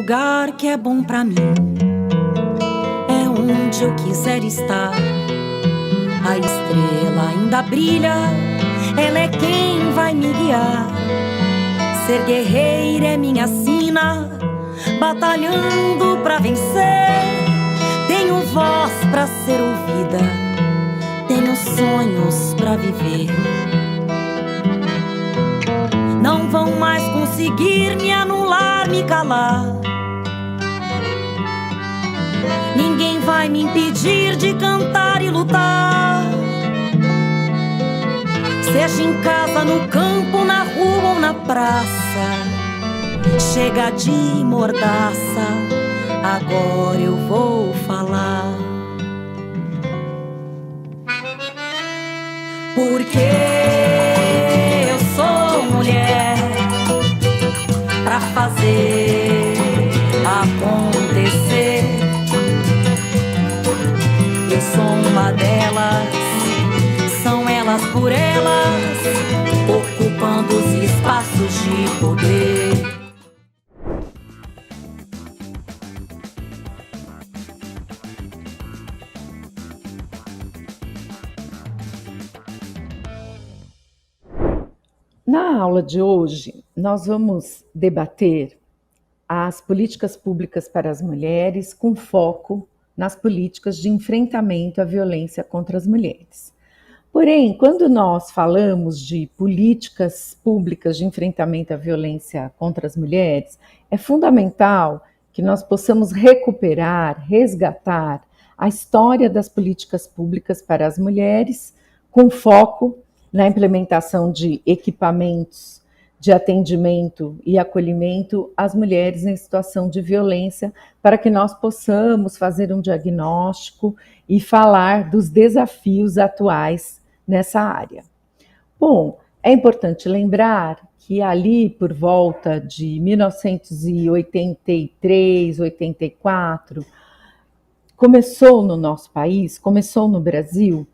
lugar que é bom pra mim, é onde eu quiser estar. A estrela ainda brilha, ela é quem vai me guiar. Ser guerreira é minha sina, batalhando pra vencer. Tenho voz pra ser ouvida, tenho sonhos pra viver. Não vão mais conseguir me anular, me calar. Ninguém vai me impedir de cantar e lutar. Seja em casa, no campo, na rua ou na praça. Chega de mordaça, agora eu vou falar. Porque eu sou mulher pra fazer acontecer. Eu sou uma delas, são elas por elas, ocupando os espaços de poder. Na aula de hoje, nós vamos debater as políticas públicas para as mulheres com foco nas políticas de enfrentamento à violência contra as mulheres. Porém, quando nós falamos de políticas públicas de enfrentamento à violência contra as mulheres, é fundamental que nós possamos recuperar, resgatar a história das políticas públicas para as mulheres, com foco na implementação de equipamentos de atendimento e acolhimento às mulheres em situação de violência, para que nós possamos fazer um diagnóstico e falar dos desafios atuais nessa área. Bom, é importante lembrar que ali por volta de 1983, 84, começou no nosso país, começou no Brasil,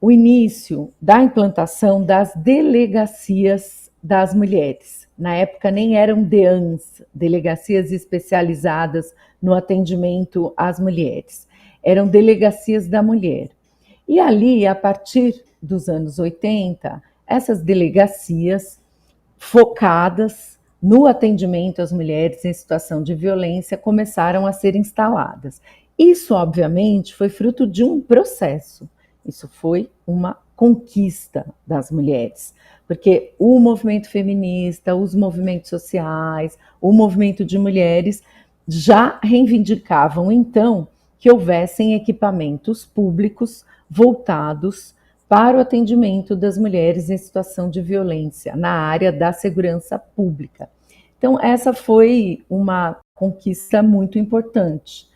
o início da implantação das delegacias das mulheres. Na época nem eram DEANs, delegacias especializadas no atendimento às mulheres. Eram delegacias da mulher. E ali, a partir dos anos 80, essas delegacias focadas no atendimento às mulheres em situação de violência começaram a ser instaladas. Isso, obviamente, foi fruto de um processo. Isso foi uma conquista das mulheres, porque o movimento feminista, os movimentos sociais, o movimento de mulheres já reivindicavam então que houvessem equipamentos públicos voltados para o atendimento das mulheres em situação de violência na área da segurança pública. Então, essa foi uma conquista muito importante.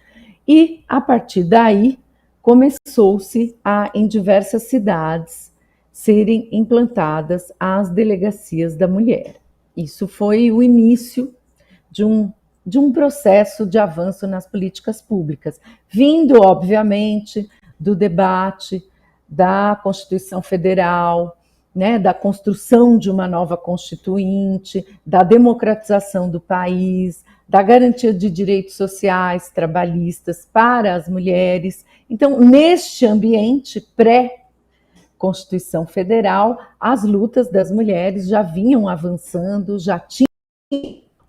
E, a partir daí, começou-se a, em diversas cidades, serem implantadas as delegacias da mulher. Isso foi o início de um processo de avanço nas políticas públicas, vindo, obviamente, do debate da Constituição Federal, né, da construção de uma nova Constituinte, da democratização do país, da garantia de direitos sociais, trabalhistas para as mulheres. Então, neste ambiente pré-Constituição Federal, as lutas das mulheres já vinham avançando, já tinha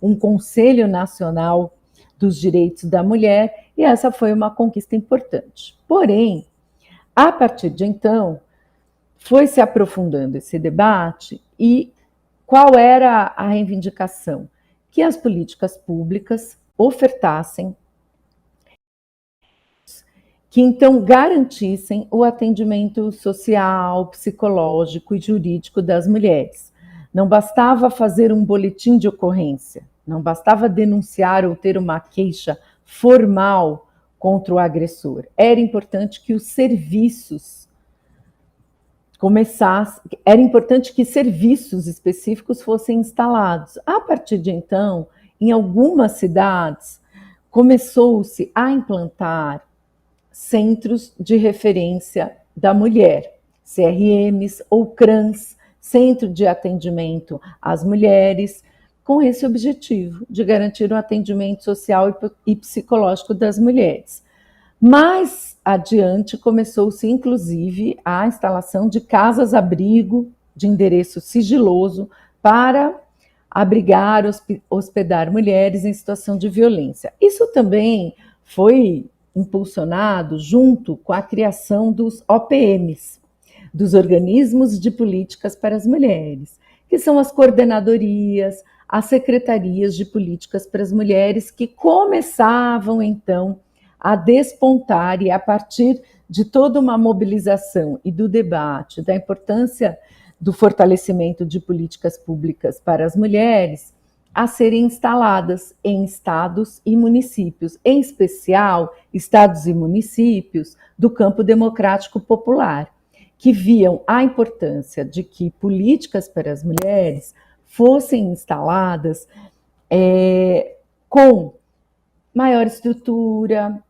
um Conselho Nacional dos Direitos da Mulher, e essa foi uma conquista importante. Porém, a partir de então, foi se aprofundando esse debate e qual era a reivindicação? Que as políticas públicas ofertassem, que então garantissem o atendimento social, psicológico e jurídico das mulheres. Não bastava fazer um boletim de ocorrência, não bastava denunciar ou ter uma queixa formal contra o agressor. Era importante que os serviços era importante que serviços específicos fossem instalados. A partir de então, em algumas cidades, começou-se a implantar centros de referência da mulher, CRMs ou CRANs, Centro de Atendimento às Mulheres, com esse objetivo de garantir o atendimento social e psicológico das mulheres. Mais adiante, começou-se, inclusive, a instalação de casas-abrigo de endereço sigiloso para abrigar, hospedar mulheres em situação de violência. Isso também foi impulsionado junto com a criação dos OPMs, dos Organismos de Políticas para as Mulheres, que são as coordenadorias, as secretarias de políticas para as mulheres, que começavam, então, a despontar, e a partir de toda uma mobilização e do debate da importância do fortalecimento de políticas públicas para as mulheres, a serem instaladas em estados e municípios, em especial estados e municípios do campo democrático popular, que viam a importância de que políticas para as mulheres fossem instaladas com maior estrutura,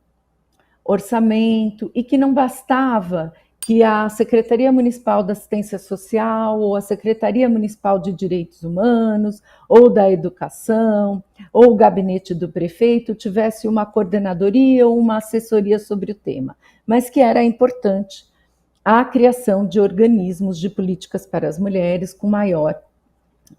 orçamento, e que não bastava que a Secretaria Municipal da Assistência Social, ou a Secretaria Municipal de Direitos Humanos, ou da Educação, ou o gabinete do prefeito tivesse uma coordenadoria ou uma assessoria sobre o tema, mas que era importante a criação de organismos de políticas para as mulheres com maior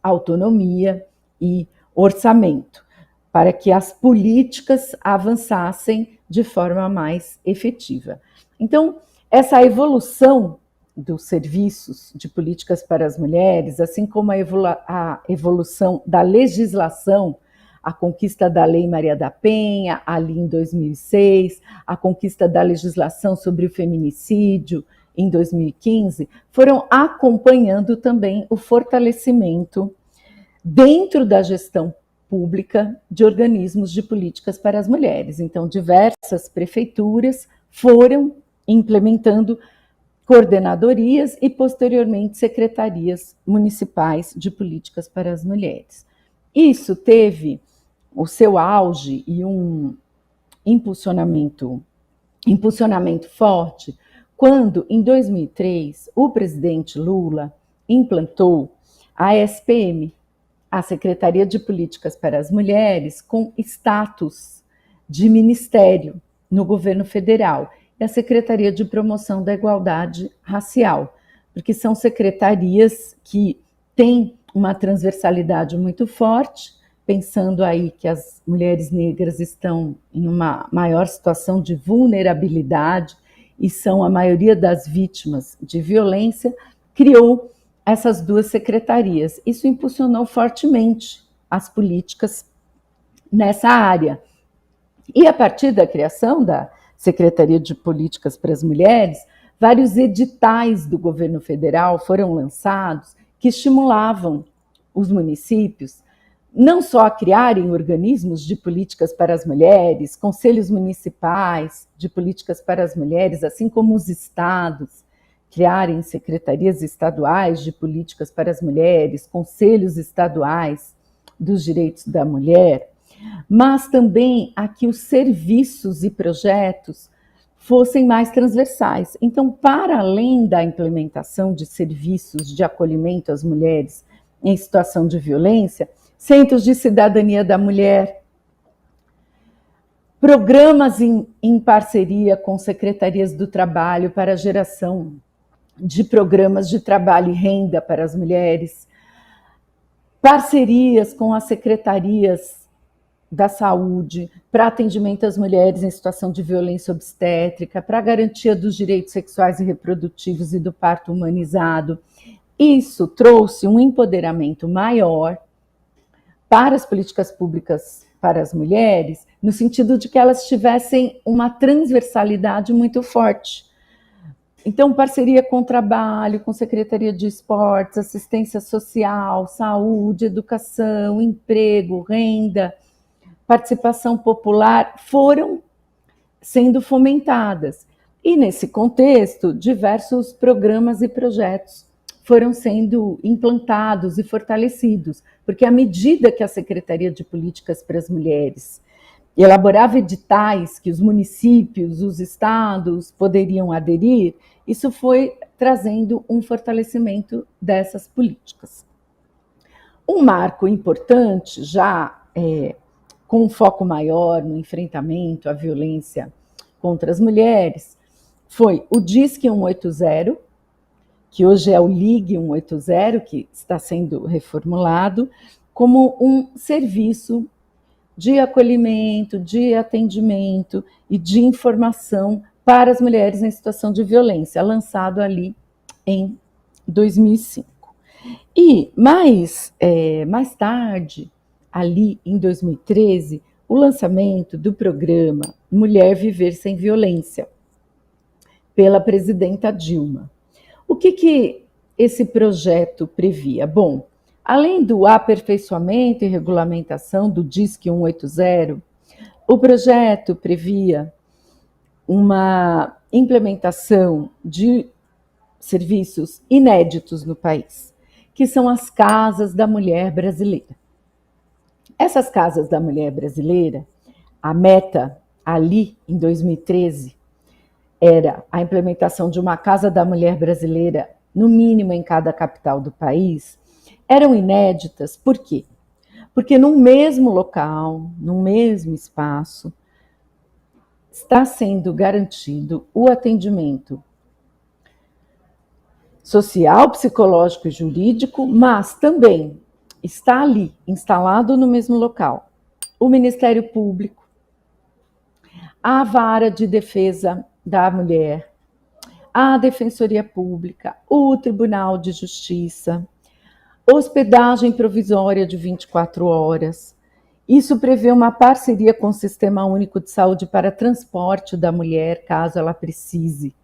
autonomia e orçamento, para que as políticas avançassem de forma mais efetiva. Então, essa evolução dos serviços de políticas para as mulheres, assim como a evolução da legislação, a conquista da Lei Maria da Penha, ali em 2006, a conquista da legislação sobre o feminicídio, em 2015, foram acompanhando também o fortalecimento dentro da gestão pública de organismos de políticas para as mulheres. Então, diversas prefeituras foram implementando coordenadorias e, posteriormente, secretarias municipais de políticas para as mulheres. Isso teve o seu auge e um impulsionamento forte quando, em 2003, o presidente Lula implantou a SPM, a Secretaria de Políticas para as Mulheres, com status de ministério no governo federal, e a Secretaria de Promoção da Igualdade Racial, porque são secretarias que têm uma transversalidade muito forte, pensando aí que as mulheres negras estão em uma maior situação de vulnerabilidade e são a maioria das vítimas de violência, criou essas duas secretarias. Isso impulsionou fortemente as políticas nessa área. E a partir da criação da Secretaria de Políticas para as Mulheres, vários editais do governo federal foram lançados que estimulavam os municípios não só a criarem organismos de políticas para as mulheres, conselhos municipais de políticas para as mulheres, assim como os estados criarem secretarias estaduais de políticas para as mulheres, conselhos estaduais dos direitos da mulher, mas também a que os serviços e projetos fossem mais transversais. Então, para além da implementação de serviços de acolhimento às mulheres em situação de violência, centros de cidadania da mulher, programas em parceria com secretarias do trabalho para a geração de programas de trabalho e renda para as mulheres, parcerias com as secretarias da saúde para atendimento às mulheres em situação de violência obstétrica, para a garantia dos direitos sexuais e reprodutivos e do parto humanizado. Isso trouxe um empoderamento maior para as políticas públicas para as mulheres, no sentido de que elas tivessem uma transversalidade muito forte. Então, parceria com o trabalho, com Secretaria de Esportes, assistência social, saúde, educação, emprego, renda, participação popular, foram sendo fomentadas. E, nesse contexto, diversos programas e projetos foram sendo implantados e fortalecidos, porque à medida que a Secretaria de Políticas para as Mulheres elaborava editais que os municípios, os estados poderiam aderir, isso foi trazendo um fortalecimento dessas políticas. Um marco importante, já com um foco maior no enfrentamento à violência contra as mulheres, foi o Disque 180, que hoje é o Ligue 180, que está sendo reformulado, como um serviço de acolhimento, de atendimento e de informação para as mulheres em situação de violência, lançado ali em 2005. E mais tarde, ali em 2013, o lançamento do programa Mulher Viver Sem Violência, pela presidenta Dilma. O que esse projeto previa? Bom, além do aperfeiçoamento e regulamentação do Disque 180, o projeto previa uma implementação de serviços inéditos no país, que são as Casas da Mulher Brasileira. Essas Casas da Mulher Brasileira, a meta ali em 2013 era a implementação de uma Casa da Mulher Brasileira, no mínimo em cada capital do país, eram inéditas. Por quê? Porque num mesmo local, num mesmo espaço, está sendo garantido o atendimento social, psicológico e jurídico, mas também está ali, instalado no mesmo local, o Ministério Público, a Vara de Defesa da Mulher, a Defensoria Pública, o Tribunal de Justiça, hospedagem provisória de 24 horas. Isso prevê uma parceria com o Sistema Único de Saúde para transporte da mulher, caso ela precise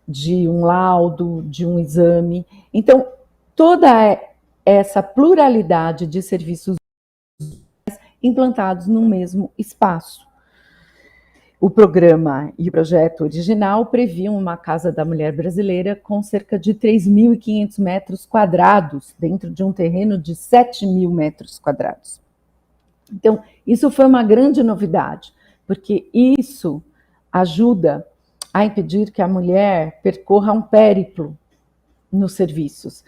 de um laudo, de um exame. Então, toda essa pluralidade de serviços implantados no mesmo espaço. O programa e o projeto original previam uma Casa da Mulher Brasileira com cerca de 3.500 metros quadrados, dentro de um terreno de 7.000 metros quadrados. Então, isso foi uma grande novidade, porque isso ajuda a impedir que a mulher percorra um périplo nos serviços.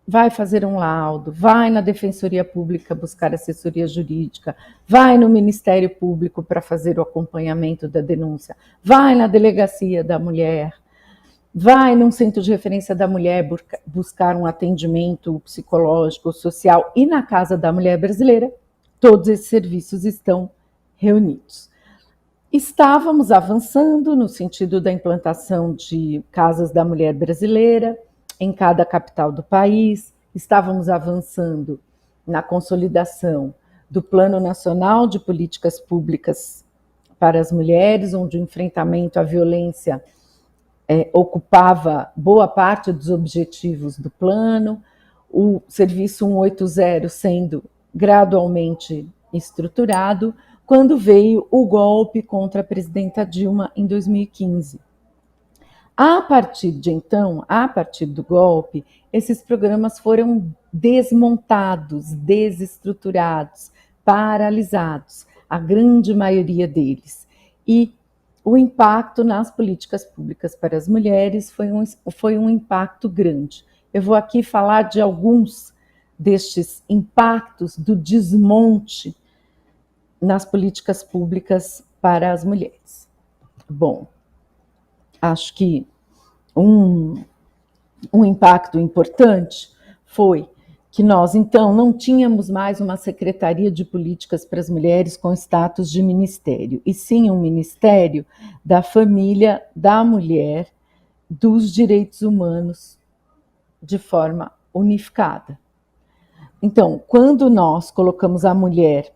Vai fazer um laudo, vai na Defensoria Pública buscar assessoria jurídica, vai no Ministério Público para fazer o acompanhamento da denúncia, vai na Delegacia da Mulher, vai num centro de referência da mulher buscar um atendimento psicológico, social, e na Casa da Mulher Brasileira, todos esses serviços estão reunidos. Estávamos avançando no sentido da implantação de Casas da Mulher Brasileira em cada capital do país, estávamos avançando na consolidação do Plano Nacional de Políticas Públicas para as Mulheres, onde o enfrentamento à violência ocupava boa parte dos objetivos do plano, o Serviço 180 sendo gradualmente estruturado, quando veio o golpe contra a presidenta Dilma em 2015. A partir de então, a partir do golpe, esses programas foram desmontados, desestruturados, paralisados, a grande maioria deles. E o impacto nas políticas públicas para as mulheres foi um impacto grande. Eu vou aqui falar de alguns destes impactos do desmonte nas políticas públicas para as mulheres. Bom, acho que um impacto importante foi que nós, então, não tínhamos mais uma Secretaria de Políticas para as Mulheres com status de ministério, e sim um Ministério da Família, da Mulher, dos Direitos Humanos, de forma unificada. Então, quando nós colocamos a mulher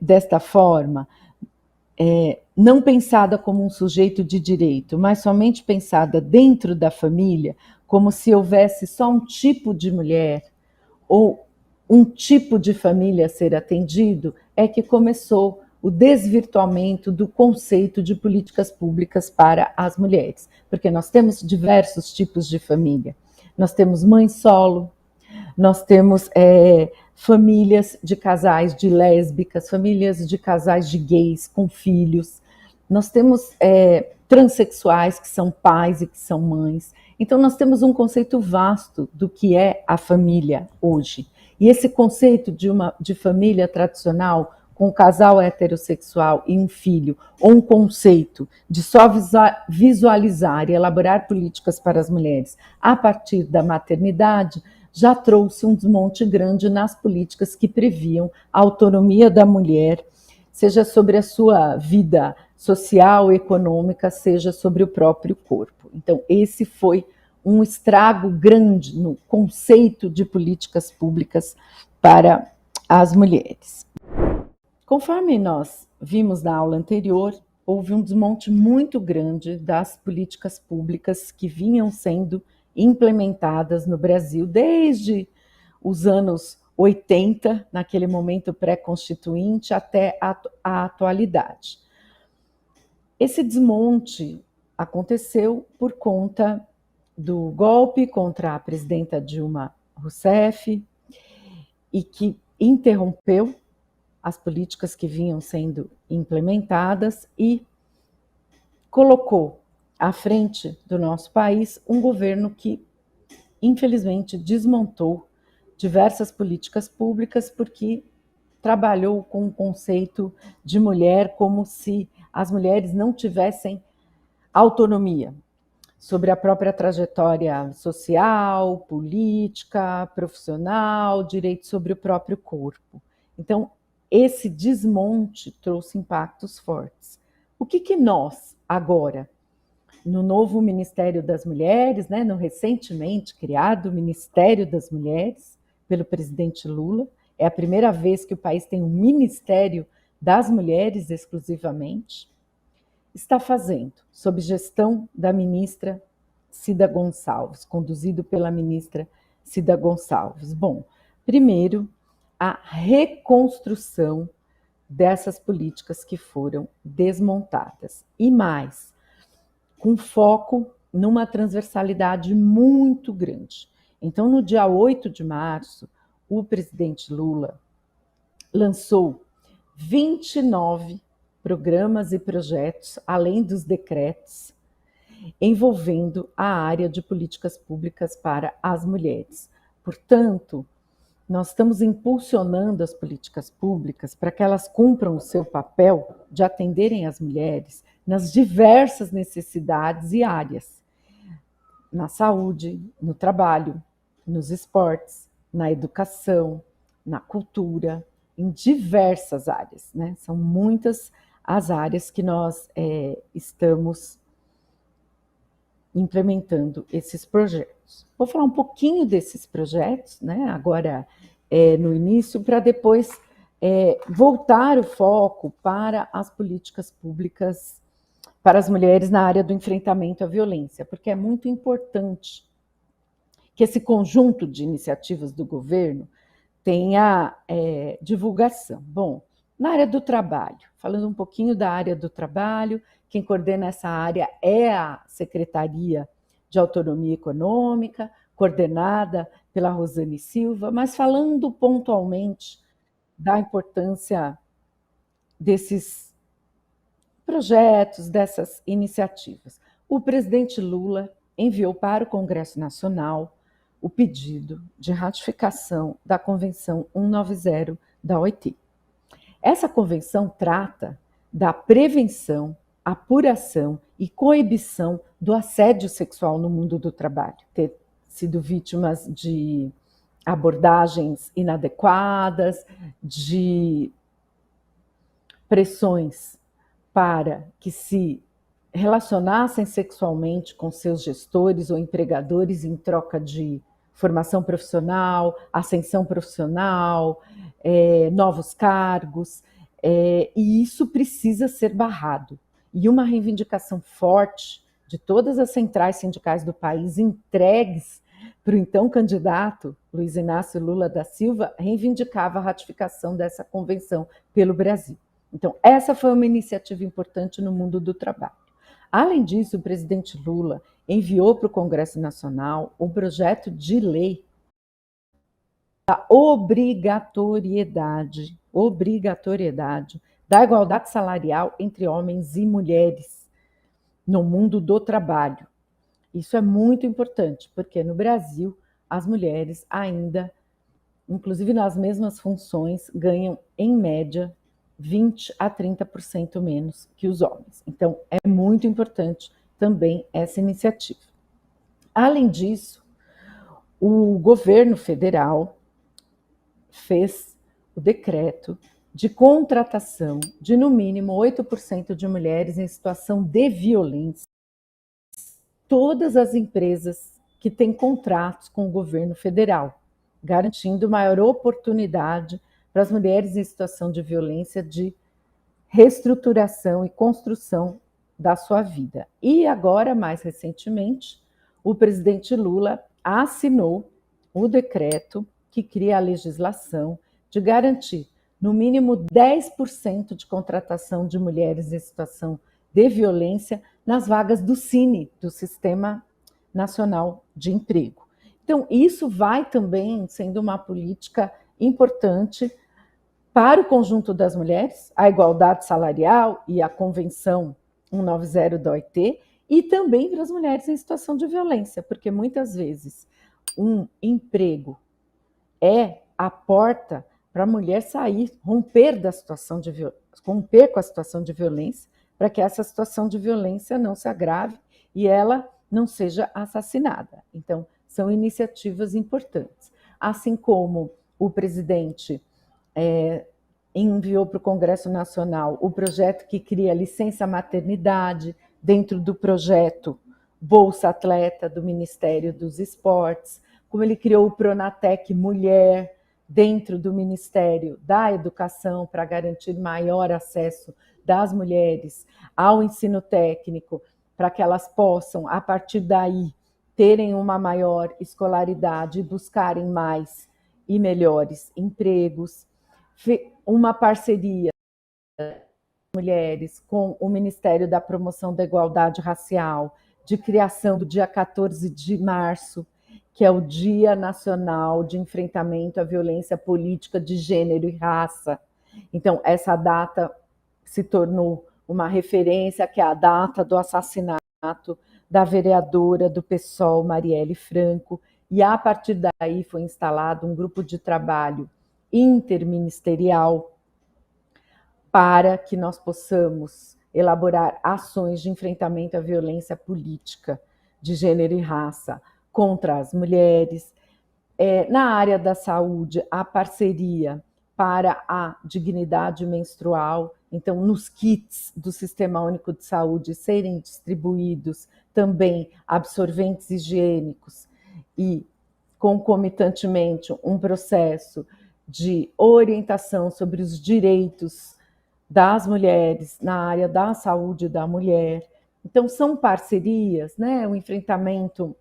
desta forma, não pensada como um sujeito de direito, mas somente pensada dentro da família, como se houvesse só um tipo de mulher ou um tipo de família a ser atendido, é que começou o desvirtuamento do conceito de políticas públicas para as mulheres, porque nós temos diversos tipos de família. Nós temos mãe solo, nós temos famílias de casais de lésbicas, famílias de casais de gays com filhos, nós temos transexuais que são pais e que são mães. Então, nós temos um conceito vasto do que é a família hoje. E esse conceito de família tradicional, com um casal heterossexual e um filho, ou um conceito de só visualizar e elaborar políticas para as mulheres a partir da maternidade, já trouxe um desmonte grande nas políticas que previam a autonomia da mulher, seja sobre a sua vida social, econômica, seja sobre o próprio corpo. Então, esse foi um estrago grande no conceito de políticas públicas para as mulheres. Conforme nós vimos na aula anterior, houve um desmonte muito grande das políticas públicas que vinham sendo implementadas no Brasil desde os anos 80, naquele momento pré-constituinte, até a atualidade. Esse desmonte aconteceu por conta do golpe contra a presidenta Dilma Rousseff e que interrompeu as políticas que vinham sendo implementadas e colocou à frente do nosso país um governo que, infelizmente, desmontou diversas políticas públicas porque trabalhou com o conceito de mulher como se as mulheres não tivessem autonomia sobre a própria trajetória social, política, profissional, direito sobre o próprio corpo. Então, esse desmonte trouxe impactos fortes. O que nós, agora, no novo Ministério das Mulheres, no recentemente criado Ministério das Mulheres, pelo presidente Lula, é a primeira vez que o país tem um Ministério das Mulheres exclusivamente, está fazendo, sob gestão da ministra Cida Gonçalves, conduzido pela ministra Cida Gonçalves. Bom, primeiro, a reconstrução dessas políticas que foram desmontadas. E mais, com foco numa transversalidade muito grande. Então, no dia 8 de março, o presidente Lula lançou 29 programas e projetos, além dos decretos, envolvendo a área de políticas públicas para as mulheres. Portanto, nós estamos impulsionando as políticas públicas para que elas cumpram o seu papel de atenderem as mulheres nas diversas necessidades e áreas, na saúde, no trabalho, nos esportes, na educação, na cultura, em diversas áreas, São muitas as áreas que nós estamos implementando esses projetos. Vou falar um pouquinho desses projetos, agora no início, para depois voltar o foco para as políticas públicas para as mulheres na área do enfrentamento à violência, porque é muito importante que esse conjunto de iniciativas do governo tenha divulgação. Bom, na área do trabalho, falando um pouquinho da área do trabalho, quem coordena essa área é a Secretaria de Autonomia Econômica, coordenada pela Rosane Silva, mas falando pontualmente da importância desses projetos, dessas iniciativas. O presidente Lula enviou para o Congresso Nacional o pedido de ratificação da Convenção 190 da OIT. Essa convenção trata da prevenção, apuração e coibição do assédio sexual no mundo do trabalho. Ter sido vítimas de abordagens inadequadas, de pressões para que se relacionassem sexualmente com seus gestores ou empregadores em troca de formação profissional, ascensão profissional, novos cargos, e isso precisa ser barrado. E uma reivindicação forte de todas as centrais sindicais do país entregues para o então candidato Luiz Inácio Lula da Silva reivindicava a ratificação dessa convenção pelo Brasil. Então, essa foi uma iniciativa importante no mundo do trabalho. Além disso, o presidente Lula enviou para o Congresso Nacional o projeto de lei da obrigatoriedade da igualdade salarial entre homens e mulheres no mundo do trabalho. Isso é muito importante, porque no Brasil as mulheres ainda, inclusive nas mesmas funções, ganham em média 20 a 30% menos que os homens. Então é muito importante também essa iniciativa. Além disso, o governo federal fez o decreto de contratação de no mínimo 8% de mulheres em situação de violência. Todas as empresas que têm contratos com o governo federal, garantindo maior oportunidade para as mulheres em situação de violência de reestruturação e construção da sua vida. E agora, mais recentemente, o presidente Lula assinou o decreto que cria a legislação de garantir no mínimo 10% de contratação de mulheres em situação de violência nas vagas do Cine, do Sistema Nacional de Emprego. Então, isso vai também sendo uma política importante para o conjunto das mulheres, a igualdade salarial e a Convenção 190 da OIT, e também para as mulheres em situação de violência, porque muitas vezes um emprego é a porta para a mulher sair, romper com a situação de violência, para que essa situação de violência não se agrave e ela não seja assassinada. Então, são iniciativas importantes. Assim como o presidente enviou para o Congresso Nacional o projeto que cria licença maternidade dentro do projeto Bolsa Atleta do Ministério dos Esportes, como ele criou o Pronatec Mulher dentro do Ministério da Educação para garantir maior acesso das mulheres ao ensino técnico, para que elas possam, a partir daí, terem uma maior escolaridade e buscarem mais e melhores empregos. Uma parceria mulheres com o Ministério da Promoção da Igualdade Racial, de criação do dia 14 de março, que é o Dia Nacional de Enfrentamento à Violência Política de Gênero e Raça. Então, essa data se tornou uma referência, que é a data do assassinato da vereadora do PSOL, Marielle Franco, e a partir daí foi instalado um grupo de trabalho interministerial para que nós possamos elaborar ações de enfrentamento à violência política de gênero e raça contra as mulheres. Na área da saúde, a parceria para a dignidade menstrual, então nos kits do Sistema Único de Saúde serem distribuídos também absorventes higiênicos e, concomitantemente, um processo de orientação sobre os direitos das mulheres na área da saúde da mulher. Então, são parcerias, né? O enfrentamento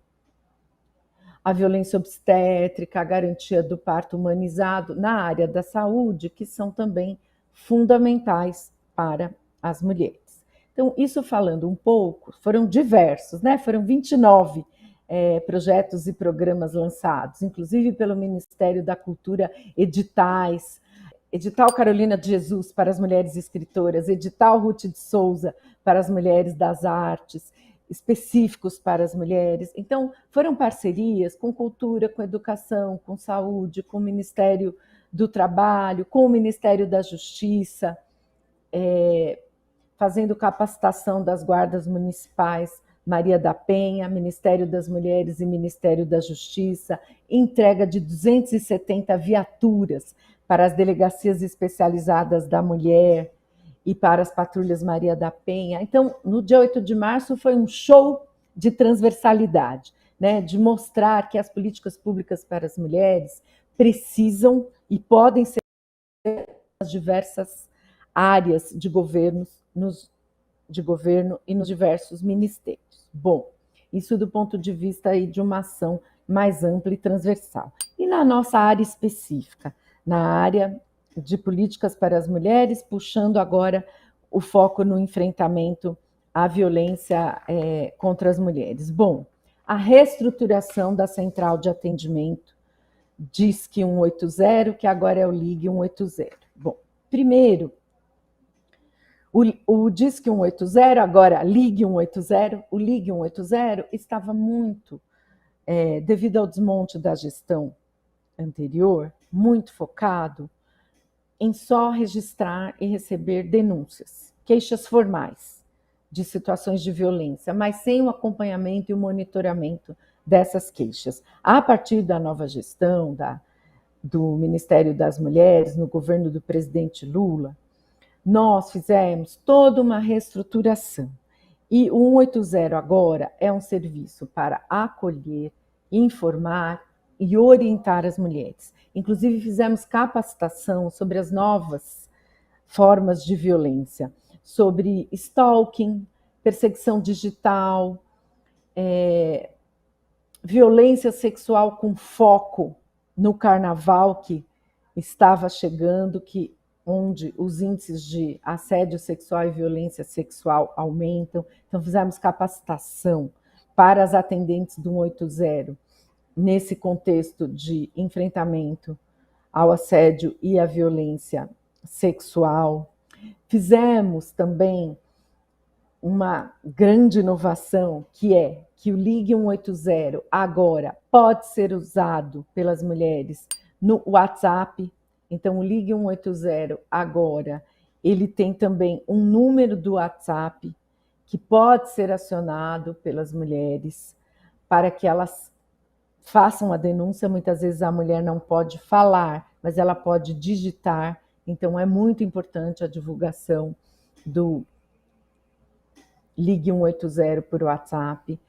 à violência obstétrica, a garantia do parto humanizado na área da saúde, que são também fundamentais para as mulheres. Então, isso falando um pouco, foram diversos, né? Foram 29 projetos e programas lançados, inclusive pelo Ministério da Cultura, editais, edital Carolina de Jesus para as mulheres escritoras, edital Ruth de Souza para as mulheres das artes, específicos para as mulheres. Então, foram parcerias com cultura, com educação, com saúde, com o Ministério do Trabalho, com o Ministério da Justiça, fazendo capacitação das guardas municipais Maria da Penha, Ministério das Mulheres e Ministério da Justiça, entrega de 270 viaturas para as delegacias especializadas da mulher e para as patrulhas Maria da Penha. Então, no dia 8 de março foi um show de transversalidade, né, de mostrar que as políticas públicas para as mulheres precisam e podem ser nas diversas áreas de governo e nos diversos ministérios. Bom, isso do ponto de vista aí de uma ação mais ampla e transversal. E na nossa área específica, na área de políticas para as mulheres, puxando agora o foco no enfrentamento à violência contra as mulheres. Bom, a reestruturação da central de atendimento DISC 180, que agora é o Ligue 180. Bom, primeiro, O Disque 180, agora Ligue 180, o Ligue 180 estava muito, devido ao desmonte da gestão anterior, muito focado em só registrar e receber denúncias, queixas formais de situações de violência, mas sem o acompanhamento e o monitoramento dessas queixas. A partir da nova gestão do Ministério das Mulheres, no governo do presidente Lula, nós fizemos toda uma reestruturação. E o 180 agora é um serviço para acolher, informar e orientar as mulheres. Inclusive, fizemos capacitação sobre as novas formas de violência, sobre stalking, perseguição digital, violência sexual com foco no carnaval que estava chegando, onde os índices de assédio sexual e violência sexual aumentam. Então, fizemos capacitação para as atendentes do 180, nesse contexto de enfrentamento ao assédio e à violência sexual. Fizemos também uma grande inovação, que é que o Ligue 180 agora pode ser usado pelas mulheres no WhatsApp. Então, o Ligue 180 agora, ele tem também um número do WhatsApp que pode ser acionado pelas mulheres para que elas façam a denúncia. Muitas vezes a mulher não pode falar, mas ela pode digitar. Então, é muito importante a divulgação do Ligue 180 por WhatsApp.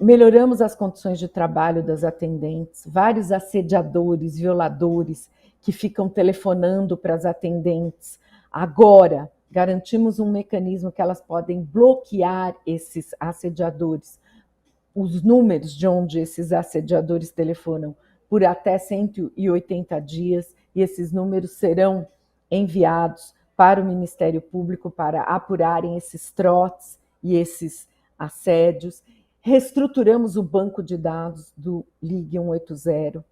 Melhoramos as condições de trabalho das atendentes, vários assediadores, violadores que ficam telefonando para as atendentes. Agora, garantimos um mecanismo que elas podem bloquear esses assediadores, os números de onde esses assediadores telefonam, por até 180 dias, e esses números serão enviados para o Ministério Público para apurarem esses trotes e esses assédios. Reestruturamos o banco de dados do Ligue 180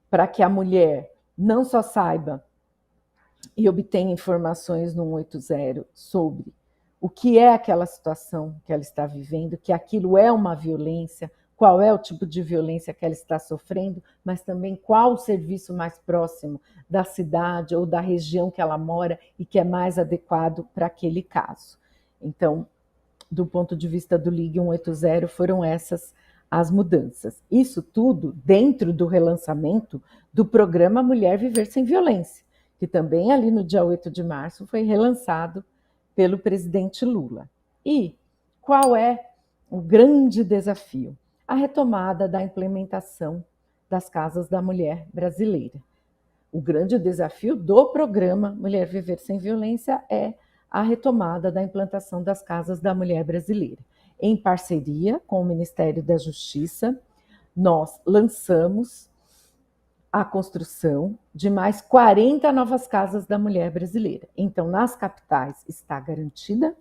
para que a mulher não só saiba e obtenha informações no 180 sobre o que é aquela situação que ela está vivendo, que aquilo é uma violência, qual é o tipo de violência que ela está sofrendo, mas também qual o serviço mais próximo da cidade ou da região que ela mora e que é mais adequado para aquele caso. Então, do ponto de vista do Ligue 180, foram essas as mudanças. Isso tudo dentro do relançamento do programa Mulher Viver Sem Violência, que também ali no dia 8 de março foi relançado pelo presidente Lula. E qual é o grande desafio? A retomada da implementação das Casas da Mulher Brasileira. O grande desafio do programa Mulher Viver Sem Violência é a retomada da implantação das Casas da Mulher Brasileira. Em parceria com o Ministério da Justiça, nós lançamos a construção de mais 40 novas Casas da Mulher Brasileira. Então, nas capitais está garantida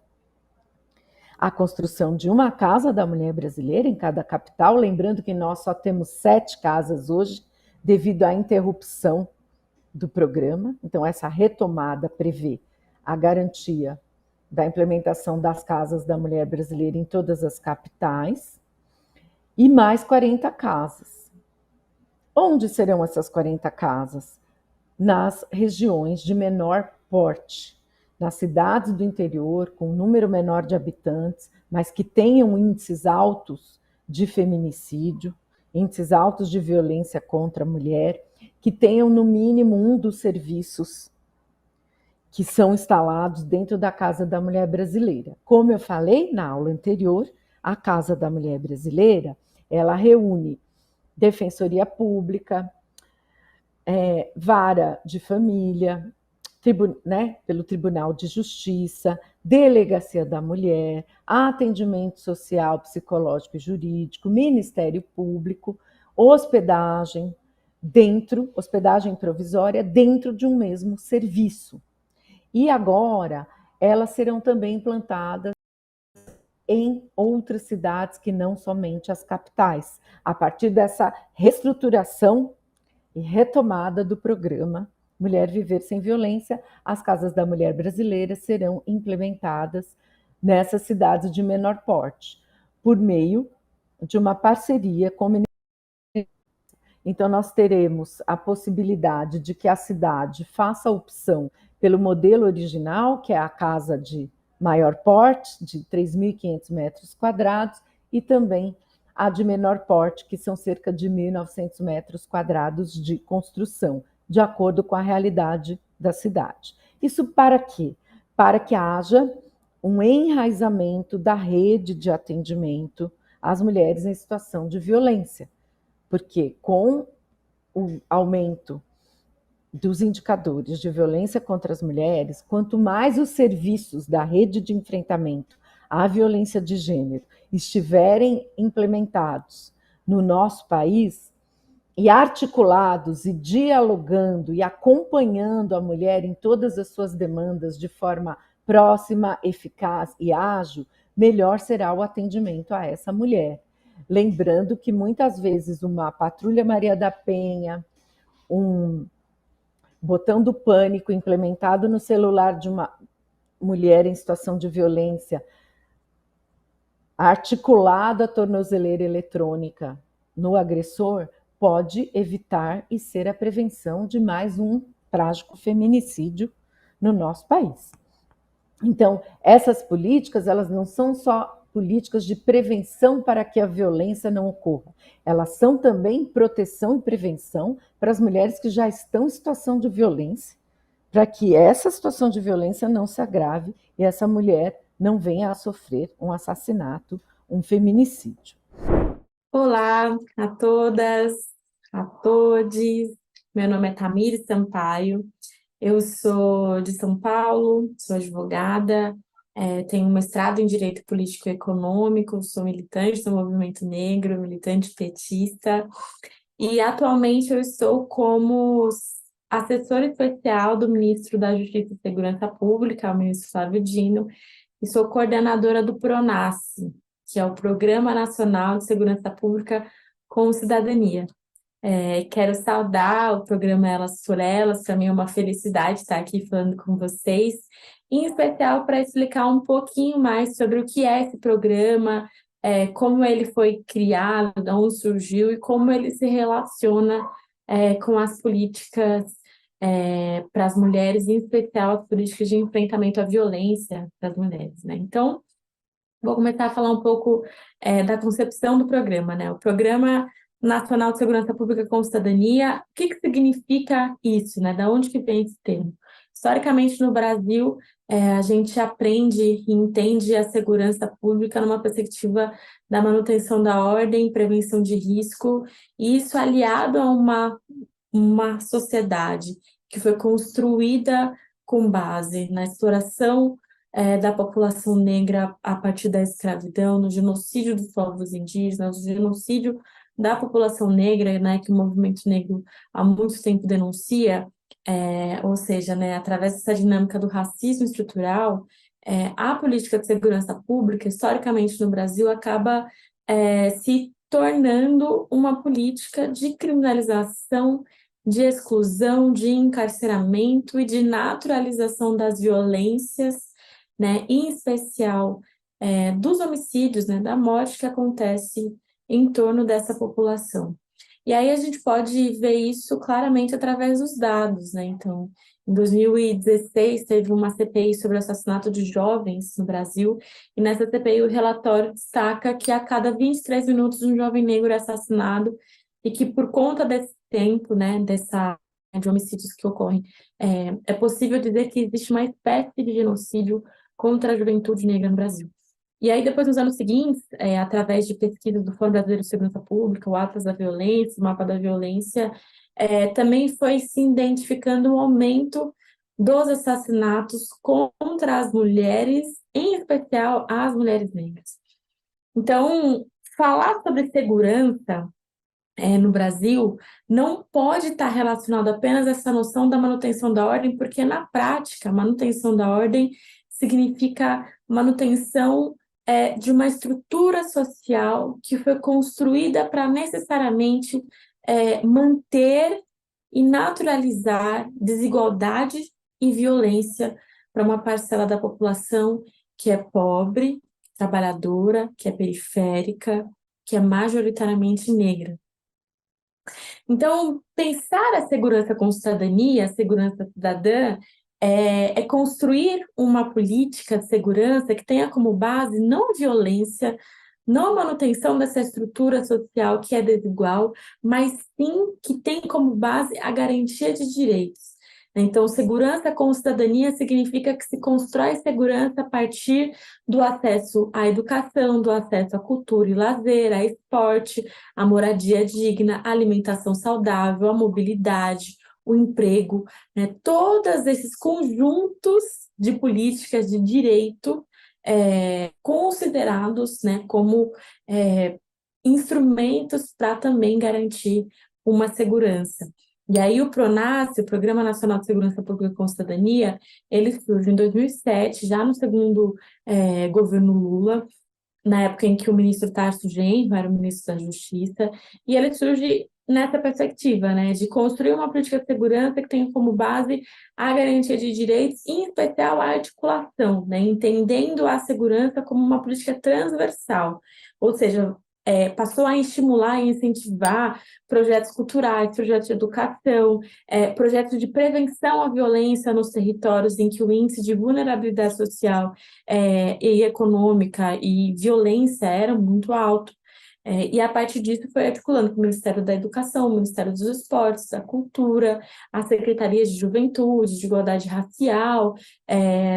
a construção de uma Casa da Mulher Brasileira em cada capital, lembrando que nós só temos 7 casas hoje, devido à interrupção do programa. Então, essa retomada prevê a garantia da implementação das Casas da Mulher Brasileira em todas as capitais, e mais 40 casas. Onde serão essas 40 casas? Nas regiões de menor porte, nas cidades do interior, com um número menor de habitantes, mas que tenham índices altos de feminicídio, índices altos de violência contra a mulher, que tenham no mínimo um dos serviços que são instalados dentro da Casa da Mulher Brasileira. Como eu falei na aula anterior, a Casa da Mulher Brasileira, ela reúne Defensoria Pública, Vara de Família, pelo Tribunal de Justiça, Delegacia da Mulher, Atendimento Social, Psicológico e Jurídico, Ministério Público, hospedagem provisória dentro de um mesmo serviço. E agora, elas serão também implantadas em outras cidades que não somente as capitais, a partir dessa reestruturação e retomada do programa mulher viver sem violência, as casas da mulher brasileiras serão implementadas nessas cidades de menor porte, por meio de uma parceria com o Ministério. Então, nós teremos a possibilidade de que a cidade faça a opção pelo modelo original, que é a casa de maior porte, de 3.500 metros quadrados, e também a de menor porte, que são cerca de 1.900 metros quadrados de construção, de acordo com a realidade da cidade. Isso para quê? Para que haja um enraizamento da rede de atendimento às mulheres em situação de violência, porque com o aumento dos indicadores de violência contra as mulheres, quanto mais os serviços da rede de enfrentamento à violência de gênero estiverem implementados no nosso país e articulados e dialogando e acompanhando a mulher em todas as suas demandas de forma próxima, eficaz e ágil, melhor será o atendimento a essa mulher. Lembrando que muitas vezes uma patrulha Maria da Penha, um botão do pânico implementado no celular de uma mulher em situação de violência, articulado à tornozeleira eletrônica no agressor, pode evitar e ser a prevenção de mais um trágico feminicídio no nosso país. Então, essas políticas, elas não são só políticas de prevenção para que a violência não ocorra. Elas são também proteção e prevenção para as mulheres que já estão em situação de violência, para que essa situação de violência não se agrave e essa mulher não venha a sofrer um assassinato, um feminicídio. Olá a todas, a todos. Meu nome é Tamires Sampaio. Eu sou de São Paulo, sou advogada, tenho um mestrado em Direito Político e Econômico, sou militante do movimento negro, militante petista, e atualmente eu estou como assessora especial do ministro da Justiça e Segurança Pública, o ministro Flávio Dino, e sou coordenadora do PRONASSE, que é o Programa Nacional de Segurança Pública com Cidadania. Quero saudar o programa Elas por Elas, para mim é uma felicidade estar aqui falando com vocês, em especial para explicar um pouquinho mais sobre o que é esse programa, como ele foi criado, de onde surgiu e como ele se relaciona com as políticas para as mulheres, em especial as políticas de enfrentamento à violência das mulheres, né? Então, vou começar a falar um pouco da concepção do programa, né? O Programa Nacional de Segurança Pública com Cidadania, o que significa isso, né? Da onde que vem esse termo? Historicamente, no Brasil, a gente aprende e entende a segurança pública numa perspectiva da manutenção da ordem, prevenção de risco, e isso aliado a uma sociedade que foi construída com base na exploração da população negra a partir da escravidão, no genocídio dos povos indígenas, no genocídio da população negra, né, que o movimento negro há muito tempo denuncia, ou seja, né, através dessa dinâmica do racismo estrutural, a política de segurança pública, historicamente no Brasil, acaba se tornando uma política de criminalização, de exclusão, de encarceramento e de naturalização das violências, né, em especial dos homicídios, né, da morte que acontece em torno dessa população. E aí a gente pode ver isso claramente através dos dados, né? Então, em 2016 teve uma CPI sobre o assassinato de jovens no Brasil, e nessa CPI o relatório destaca que a cada 23 minutos um jovem negro é assassinado, e que por conta desse tempo, né, de homicídios que ocorrem, é possível dizer que existe uma espécie de genocídio contra a juventude negra no Brasil. E aí, depois, nos anos seguintes, através de pesquisas do Fórum Brasileiro de Segurança Pública, o Atlas da Violência, o Mapa da Violência, também foi se identificando um aumento dos assassinatos contra as mulheres, em especial as mulheres negras. Então, falar sobre segurança no Brasil não pode estar relacionado apenas a essa noção da manutenção da ordem, porque, na prática, manutenção da ordem significa manutenção de uma estrutura social que foi construída para necessariamente manter e naturalizar desigualdade e violência para uma parcela da população que é pobre, trabalhadora, que é periférica, que é majoritariamente negra. Então, pensar a segurança com cidadania, a segurança cidadã, é construir uma política de segurança que tenha como base não a violência, não a manutenção dessa estrutura social que é desigual, mas sim que tem como base a garantia de direitos. Então, segurança com cidadania significa que se constrói segurança a partir do acesso à educação, do acesso à cultura e lazer, a esporte, a moradia digna, a alimentação saudável, a mobilidade, o emprego, né? Todos esses conjuntos de políticas de direito considerados, né, como instrumentos para também garantir uma segurança. E aí o PRONASSE, o Programa Nacional de Segurança Pública com Cidadania, ele surge em 2007, já no segundo governo Lula, na época em que o ministro Tarso Genro era o ministro da Justiça, e ele surge nessa perspectiva, né, de construir uma política de segurança que tenha como base a garantia de direitos, em especial a articulação, né, entendendo a segurança como uma política transversal, ou seja, passou a estimular e incentivar projetos culturais, projetos de educação, projetos de prevenção à violência nos territórios em que o índice de vulnerabilidade social e econômica e violência era muito alto. E a partir disso foi articulando com o Ministério da Educação, o Ministério dos Esportes, da Cultura, as Secretarias de Juventude, de Igualdade Racial,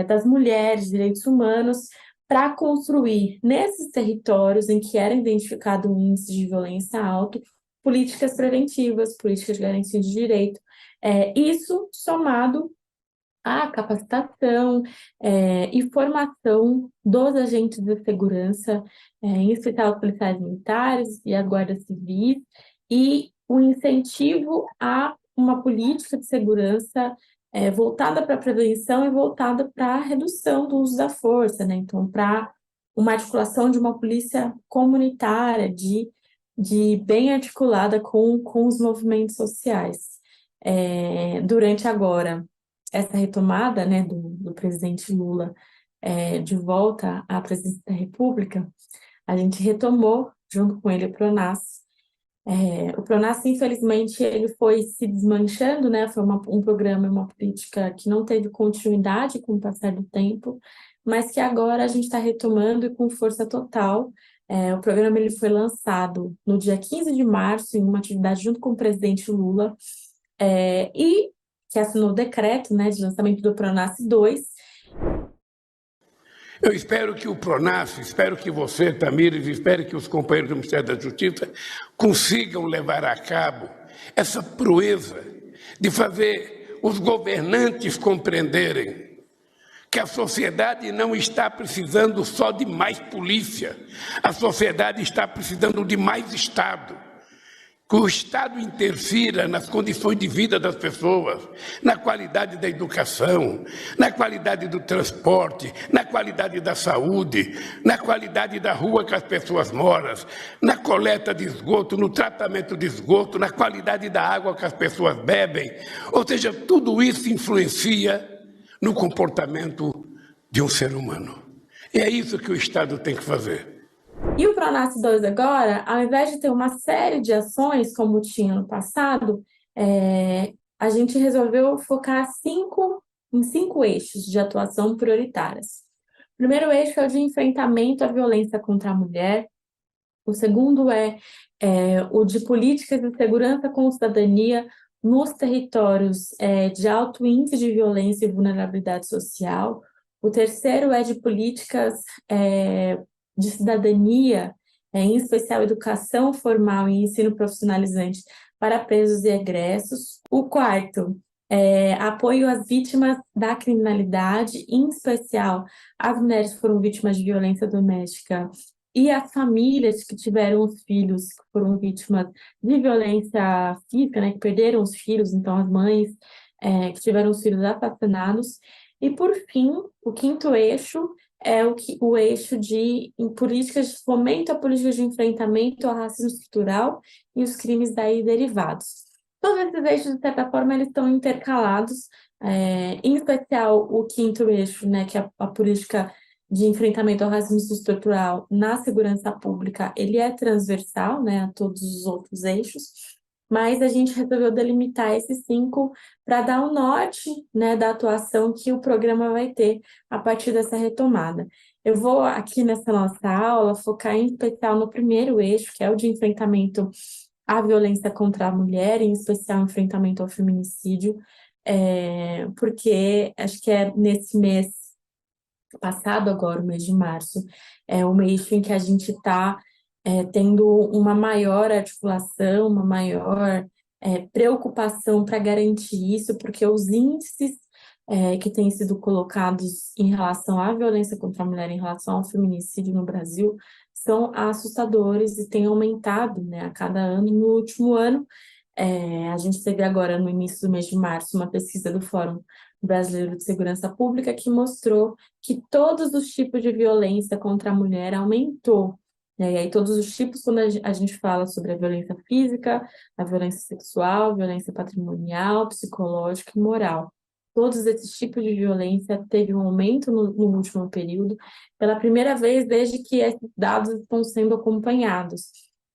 das Mulheres, Direitos Humanos, para construir nesses territórios em que era identificado um índice de violência alto, políticas preventivas, políticas de garantia de direito. Isso somado à capacitação e formação dos agentes de segurança, em especial os policiais militares e as guardas civis, e o incentivo a uma política de segurança voltada para a prevenção e voltada para a redução do uso da força, né? Então, para uma articulação de uma polícia comunitária, de bem articulada com os movimentos sociais. Durante agora essa retomada, né, do presidente Lula de volta à presidência da República, a gente retomou, junto com ele, o PRONASSE. O PRONASSE, infelizmente, ele foi se desmanchando, né? Foi um programa, uma política que não teve continuidade com o passar do tempo, mas que agora a gente está retomando e com força total. O programa ele foi lançado no dia 15 de março, em uma atividade junto com o presidente Lula, e que assinou o decreto, né, de lançamento do PRONASSE 2. Eu espero que o PRONASSE, espero que você, Tamires, espero que os companheiros do Ministério da Justiça consigam levar a cabo essa proeza de fazer os governantes compreenderem que a sociedade não está precisando só de mais polícia, a sociedade está precisando de mais Estado. Que o Estado interfira nas condições de vida das pessoas, na qualidade da educação, na qualidade do transporte, na qualidade da saúde, na qualidade da rua que as pessoas moram, na coleta de esgoto, no tratamento de esgoto, na qualidade da água que as pessoas bebem. Ou seja, tudo isso influencia no comportamento de um ser humano. E é isso que o Estado tem que fazer. E o PRONASSE 2 agora, ao invés de ter uma série de ações, como tinha no passado, a gente resolveu focar em cinco eixos de atuação prioritárias. O primeiro eixo é o de enfrentamento à violência contra a mulher. O segundo é o de políticas de segurança com cidadania nos territórios de alto índice de violência e vulnerabilidade social. O terceiro é de políticas de cidadania, em especial educação formal e ensino profissionalizante para presos e egressos. O quarto apoio às vítimas da criminalidade, em especial as mulheres que foram vítimas de violência doméstica e as famílias que tiveram os filhos que foram vítimas de violência física, né, que perderam os filhos, então as mães que tiveram os filhos assassinados. E, por fim, o quinto eixo é o eixo de políticas de fomento a políticas de enfrentamento ao racismo estrutural e os crimes daí derivados. Todos esses eixos, de certa forma, eles estão intercalados, em especial o quinto eixo, né, que é a política de enfrentamento ao racismo estrutural na segurança pública, ele é transversal, né, a todos os outros eixos, mas a gente resolveu delimitar esses 5 para dar o norte, né, da atuação que o programa vai ter a partir dessa retomada. Eu vou aqui nessa nossa aula focar em especial no primeiro eixo, que é o de enfrentamento à violência contra a mulher, em especial enfrentamento ao feminicídio, porque acho que é nesse mês passado agora, o mês de março, é o mês em que a gente está tendo uma maior articulação, uma maior preocupação para garantir isso, porque os índices que têm sido colocados em relação à violência contra a mulher, em relação ao feminicídio no Brasil, são assustadores e têm aumentado, né, a cada ano. No último ano, a gente teve agora, no início do mês de março, uma pesquisa do Fórum Brasileiro de Segurança Pública que mostrou que todos os tipos de violência contra a mulher aumentou, né? E aí todos os tipos, quando a gente fala sobre a violência física, a violência sexual, a violência patrimonial, psicológica e moral. Todos esses tipos de violência teve um aumento no último período, pela primeira vez desde que esses dados estão sendo acompanhados.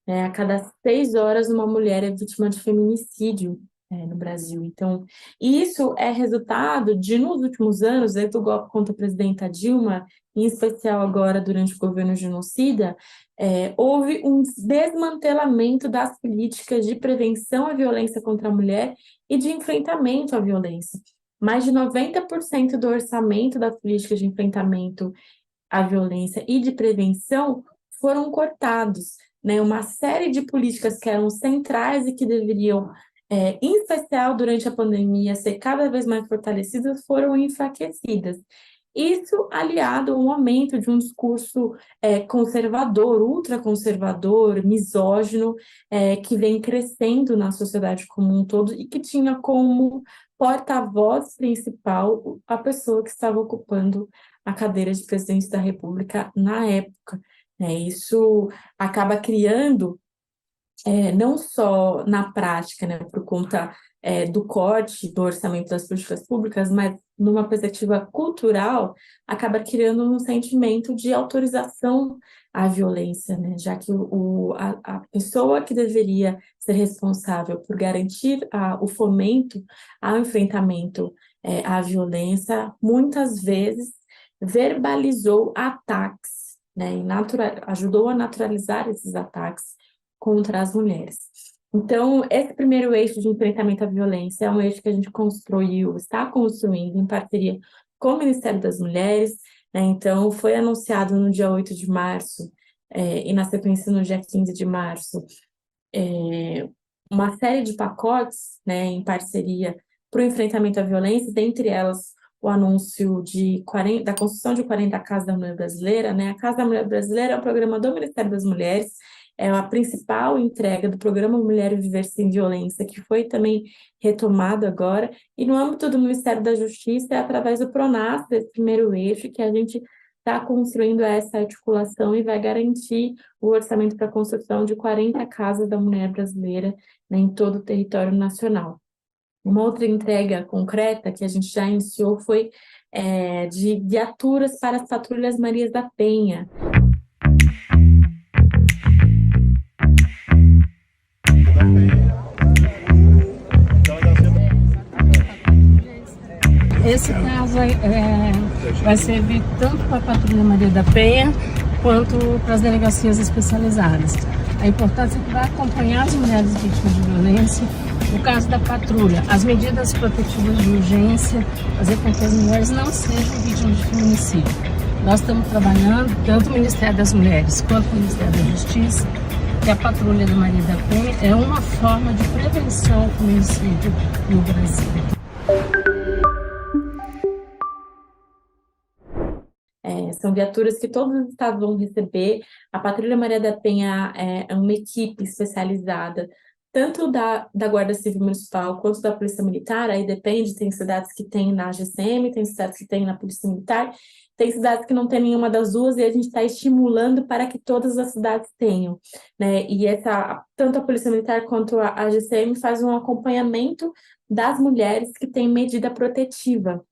A cada 6 horas, uma mulher é vítima de feminicídio no Brasil. Então, isso é resultado de, nos últimos anos, desde o golpe contra a presidenta Dilma, em especial agora durante o governo genocida, houve um desmantelamento das políticas de prevenção à violência contra a mulher e de enfrentamento à violência. Mais de 90% do orçamento das políticas de enfrentamento à violência e de prevenção foram cortados, né? Uma série de políticas que eram centrais e que deveriam, em especial durante a pandemia, ser cada vez mais fortalecidas, foram enfraquecidas. Isso aliado a um aumento de um discurso conservador, ultraconservador, misógino, que vem crescendo na sociedade como um todo e que tinha como porta-voz principal a pessoa que estava ocupando a cadeira de presidente da República na época, né? Isso acaba criando, não só na prática, né, por conta do corte do orçamento das políticas públicas, mas numa perspectiva cultural, acaba criando um sentimento de autorização à violência, né, já que a pessoa que deveria ser responsável por garantir o fomento ao enfrentamento à violência, muitas vezes verbalizou ataques, né, e ajudou a naturalizar esses ataques contra as mulheres. Então, esse primeiro eixo de enfrentamento à violência é um eixo que a gente construiu, está construindo em parceria com o Ministério das Mulheres, né? Então, foi anunciado no dia 8 de março, e na sequência no dia 15 de março, uma série de pacotes, né, em parceria para o enfrentamento à violência, dentre elas o anúncio da construção de 40 Casas da Mulher Brasileira, né? A Casa da Mulher Brasileira é um programa do Ministério das Mulheres, é a principal entrega do programa Mulher Viver Sem Violência, que foi também retomado agora, e no âmbito do Ministério da Justiça, é através do PRONAS, desse primeiro eixo, que a gente está construindo essa articulação e vai garantir o orçamento para a construção de 40 casas da mulher brasileira, né, em todo o território nacional. Uma outra entrega concreta que a gente já iniciou foi de viaturas para as patrulhas Marias da Penha. Esse caso vai servir tanto para a Patrulha Maria da Penha quanto para as delegacias especializadas. A importância é que vai acompanhar as mulheres vítimas de violência. No caso da patrulha, as medidas protetivas de urgência, fazer com que as mulheres não sejam vítimas de feminicídio. Nós estamos trabalhando, tanto o Ministério das Mulheres quanto o Ministério da Justiça, que a Patrulha da Maria da Penha é uma forma de prevenção ao feminicídio no Brasil. São viaturas que todos os estados vão receber. A Patrulha Maria da Penha é uma equipe especializada tanto da Guarda Civil Municipal quanto da Polícia Militar, aí depende, tem cidades que tem na GCM, tem cidades que tem na Polícia Militar, tem cidades que não tem nenhuma das duas e a gente está estimulando para que todas as cidades tenham, né? E tanto a Polícia Militar quanto a GCM faz um acompanhamento das mulheres que têm medida protetiva.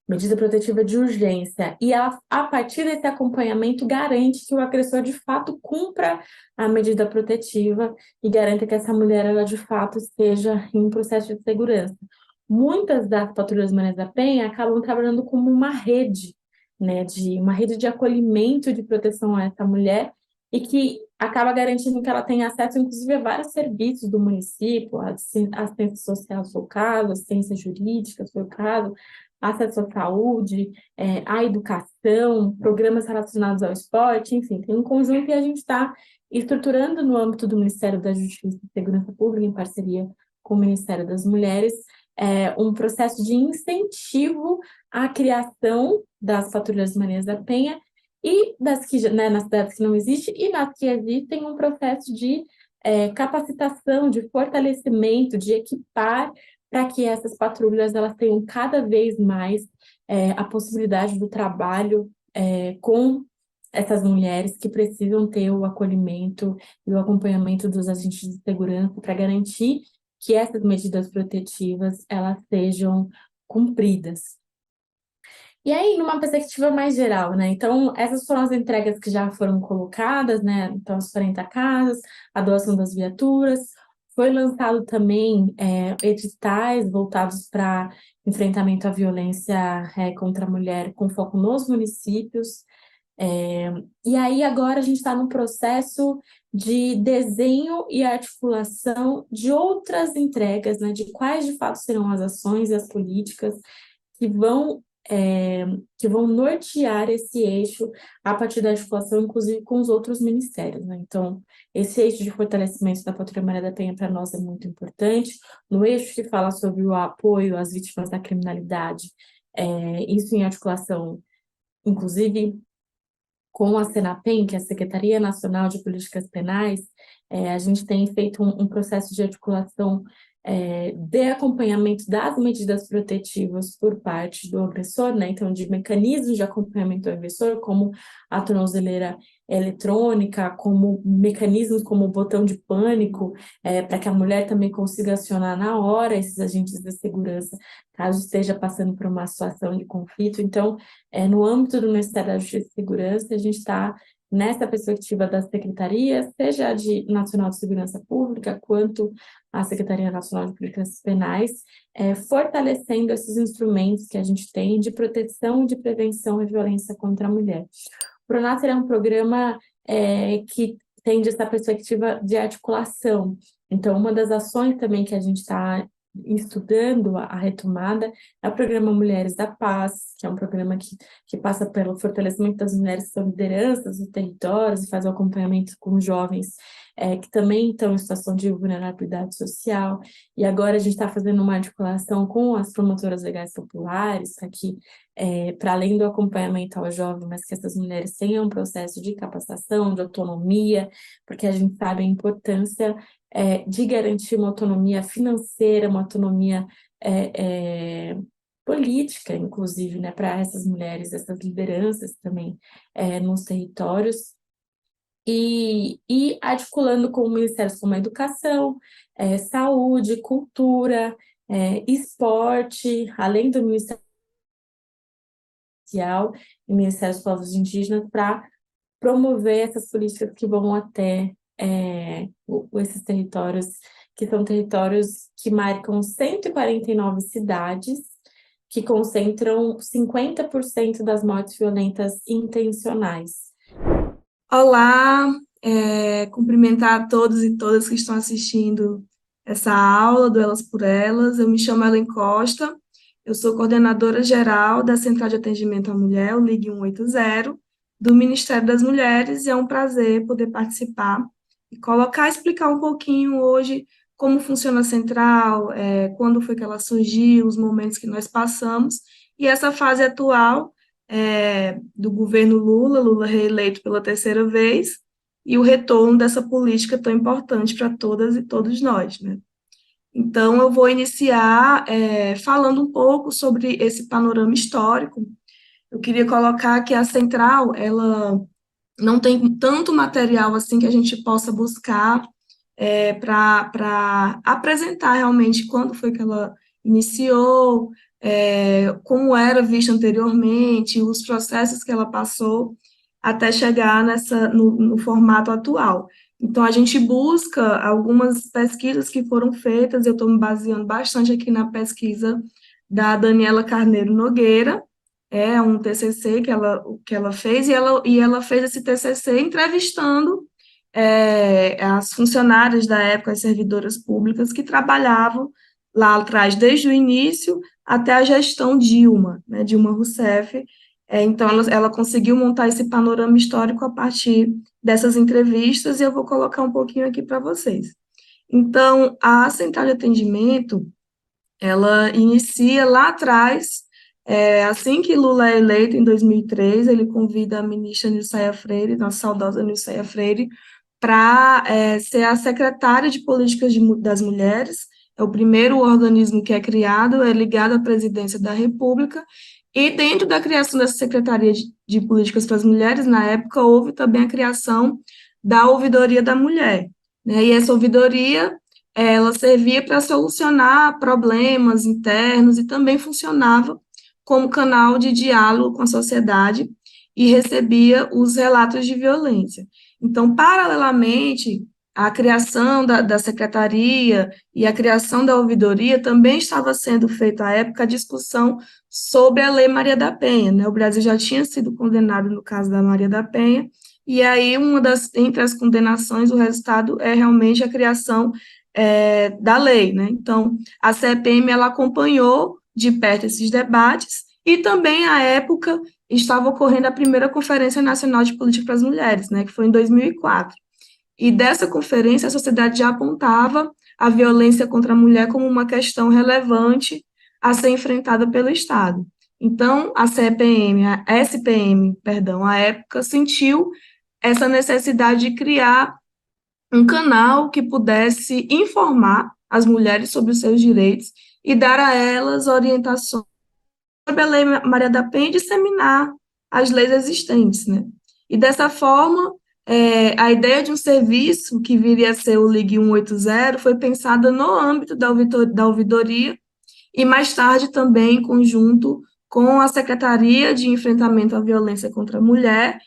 Medida protetiva de urgência, e ela, a partir desse acompanhamento, garante que o agressor de fato cumpra a medida protetiva e garanta que essa mulher, ela de fato esteja em um processo de segurança. Muitas das patrulhas Maria da Penha acabam trabalhando como uma rede, né, uma rede de acolhimento, de proteção a essa mulher, e que acaba garantindo que ela tenha acesso, inclusive, a vários serviços do município, assistência social, se for o caso, assistência jurídica, se for o caso, acesso à saúde, à educação, programas relacionados ao esporte, enfim, tem um conjunto que a gente está estruturando no âmbito do Ministério da Justiça e Segurança Pública, em parceria com o Ministério das Mulheres, um processo de incentivo à criação das patrulhas Marias da Penha e das que, né, nas cidades que não existem e nas que existem, um processo de capacitação, de fortalecimento, de equipar para que essas patrulhas elas tenham cada vez mais a possibilidade do trabalho com essas mulheres que precisam ter o acolhimento e o acompanhamento dos agentes de segurança para garantir que essas medidas protetivas elas sejam cumpridas. E aí, numa perspectiva mais geral, né? Então, essas foram as entregas que já foram colocadas, né? Então, as 40 casas, a doação das viaturas. Foi lançado também editais voltados para enfrentamento à violência contra a mulher, com foco nos municípios. E aí, agora, a gente está no processo de desenho e articulação de outras entregas, né? De quais, de fato, serão as ações e as políticas que vão nortear esse eixo a partir da articulação, inclusive com os outros ministérios, né? Então, esse eixo de fortalecimento da Patrulha Maria da Penha para nós é muito importante. No eixo que fala sobre o apoio às vítimas da criminalidade, isso em articulação, inclusive, com a Senapem, que é a Secretaria Nacional de Políticas Penais, a gente tem feito um processo de articulação de acompanhamento das medidas protetivas por parte do agressor, né? Então, de mecanismos de acompanhamento do agressor, como a tornozeleira eletrônica, como mecanismos como o botão de pânico, para que a mulher também consiga acionar na hora esses agentes de segurança, caso esteja passando por uma situação de conflito. Então, no âmbito do Ministério da Justiça e Segurança, a gente está nessa perspectiva das secretarias, seja a de Nacional de Segurança Pública, quanto a Secretaria Nacional de Políticas Penais, fortalecendo esses instrumentos que a gente tem de proteção e de prevenção à violência contra a mulher. O Pronaf é um programa que tem essa perspectiva de articulação. Então, uma das ações também que a gente está estudando a retomada é o programa Mulheres da Paz, que é um programa que passa pelo fortalecimento das mulheres que são lideranças dos territórios e faz o acompanhamento com jovens que também estão em situação de vulnerabilidade social. E agora a gente está fazendo uma articulação com as promotoras legais populares, para que, para além do acompanhamento ao jovem, mas que essas mulheres tenham um processo de capacitação, de autonomia, porque a gente sabe a importância de garantir uma autonomia financeira, uma autonomia política, inclusive, né, para essas mulheres, essas lideranças também nos territórios, e articulando com ministérios como a educação, saúde, cultura, esporte, além do Ministério Social e Ministério dos Povos Indígenas, para promover essas políticas que vão até esses territórios, que são territórios que marcam 149 cidades, que concentram 50% das mortes violentas intencionais. Olá, cumprimentar a todos e todas que estão assistindo essa aula do Elas por Elas. Eu me chamo Ellen Costa, eu sou coordenadora geral da Central de Atendimento à Mulher, o Ligue 180, do Ministério das Mulheres, e é um prazer poder participar e explicar um pouquinho hoje como funciona a central, quando foi que ela surgiu, os momentos que nós passamos, e essa fase atual do governo Lula reeleito pela terceira vez, e o retorno dessa política tão importante para todas e todos nós, né? Então, eu vou iniciar falando um pouco sobre esse panorama histórico. Eu queria colocar que a Central, ela não tem tanto material assim que a gente possa buscar para apresentar realmente quando foi que ela iniciou, como era vista anteriormente, os processos que ela passou até chegar no formato atual. Então, a gente busca algumas pesquisas que foram feitas, eu estou me baseando bastante aqui na pesquisa da Daniela Carneiro Nogueira, é um TCC que ela fez, e ela fez esse TCC entrevistando as funcionárias da época, as servidoras públicas que trabalhavam lá atrás, desde o início até a gestão Dilma, né, Dilma Rousseff. Então, ela conseguiu montar esse panorama histórico a partir dessas entrevistas, e eu vou colocar um pouquinho aqui para vocês. Então, a central de atendimento, ela inicia lá atrás, assim que Lula é eleito, em 2003, ele convida a ministra Nilceia Freire, nossa saudosa Nilceia Freire, para ser a secretária de Políticas das Mulheres. É o primeiro organismo que é criado, é ligado à presidência da República, e dentro da criação dessa Secretaria de Políticas para as Mulheres, na época, houve também a criação da Ouvidoria da Mulher, né? E essa ouvidoria, ela servia para solucionar problemas internos e também funcionava como canal de diálogo com a sociedade e recebia os relatos de violência. Então, paralelamente, a criação da secretaria e a criação da ouvidoria também estava sendo feita, à época, a discussão sobre a Lei Maria da Penha, né? O Brasil já tinha sido condenado no caso da Maria da Penha, e aí, entre as condenações, o resultado é realmente a criação da lei, né? Então, a CPM, ela acompanhou de perto esses debates, e também, à época, estava ocorrendo a primeira Conferência Nacional de Política para as Mulheres, né, que foi em 2004. E dessa conferência, a sociedade já apontava a violência contra a mulher como uma questão relevante a ser enfrentada pelo Estado. Então, a SPM, perdão, à época, sentiu essa necessidade de criar um canal que pudesse informar as mulheres sobre os seus direitos e dar a elas orientações sobre a Lei Maria da Penha e disseminar as leis existentes, né? E dessa forma, a ideia de um serviço que viria a ser o Ligue 180 foi pensada no âmbito da ouvidoria e mais tarde também em conjunto com a Secretaria de Enfrentamento à Violência contra a Mulher,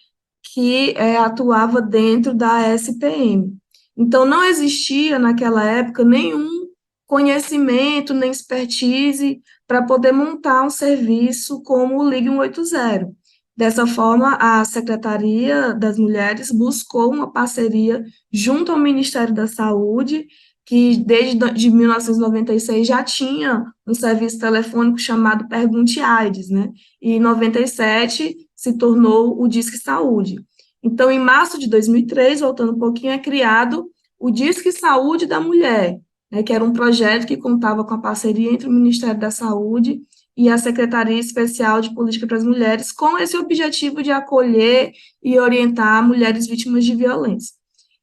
que atuava dentro da SPM. Então, não existia naquela época nenhum conhecimento, nem expertise para poder montar um serviço como o Ligue 180. Dessa forma, a Secretaria das Mulheres buscou uma parceria junto ao Ministério da Saúde, que desde 1996 já tinha um serviço telefônico chamado Pergunte AIDS, né? E em 97 se tornou o Disque Saúde. Então, em março de 2003, voltando um pouquinho, é criado o Disque Saúde da Mulher, né, que era um projeto que contava com a parceria entre o Ministério da Saúde e a Secretaria Especial de Política para as Mulheres, com esse objetivo de acolher e orientar mulheres vítimas de violência.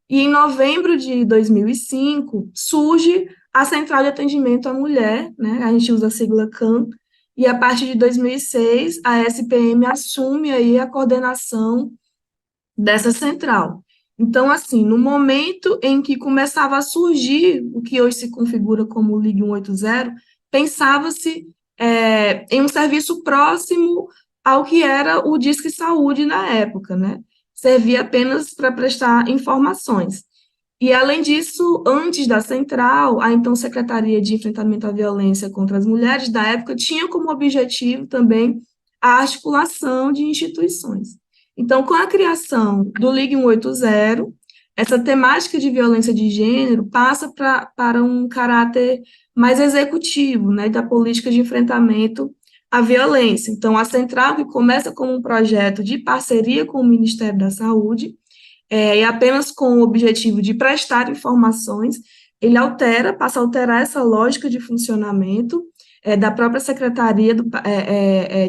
E em novembro de 2005, surge a Central de Atendimento à Mulher, né, a gente usa a sigla CAM, e a partir de 2006, a SPM assume aí a coordenação dessa central. Então, assim, no momento em que começava a surgir o que hoje se configura como o Ligue 180, pensava-se em um serviço próximo ao que era o Disque Saúde na época, né? Servia apenas para prestar informações. E, além disso, antes da central, a então Secretaria de Enfrentamento à Violência contra as Mulheres da época tinha como objetivo também a articulação de instituições. Então, com a criação do Ligue 180, essa temática de violência de gênero passa para um caráter mais executivo, né, da política de enfrentamento à violência. Então, a central, que começa como um projeto de parceria com o Ministério da Saúde, e apenas com o objetivo de prestar informações, ele passa a alterar essa lógica de funcionamento, da própria Secretaria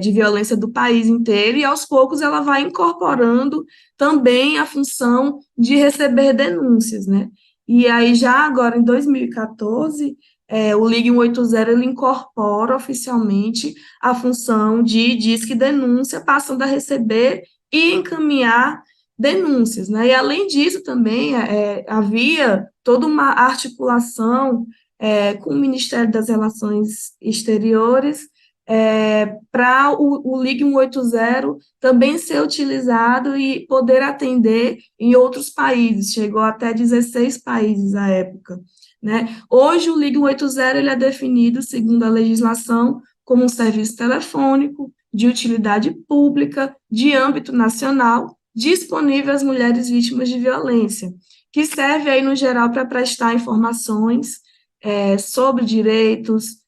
de Violência do país inteiro, e aos poucos ela vai incorporando também a função de receber denúncias, né? E aí, já agora, em 2014, o Ligue 180 ele incorpora oficialmente a função de Disque Denúncia, passando a receber e encaminhar denúncias, né? E, além disso, também havia toda uma articulação com o Ministério das Relações Exteriores, para o Ligue 180 também ser utilizado e poder atender em outros países, chegou até 16 países à época, né? Hoje, o Ligue 180 ele é definido, segundo a legislação, como um serviço telefônico de utilidade pública, de âmbito nacional, disponível às mulheres vítimas de violência, que serve aí, no geral, para prestar informações sobre direitos,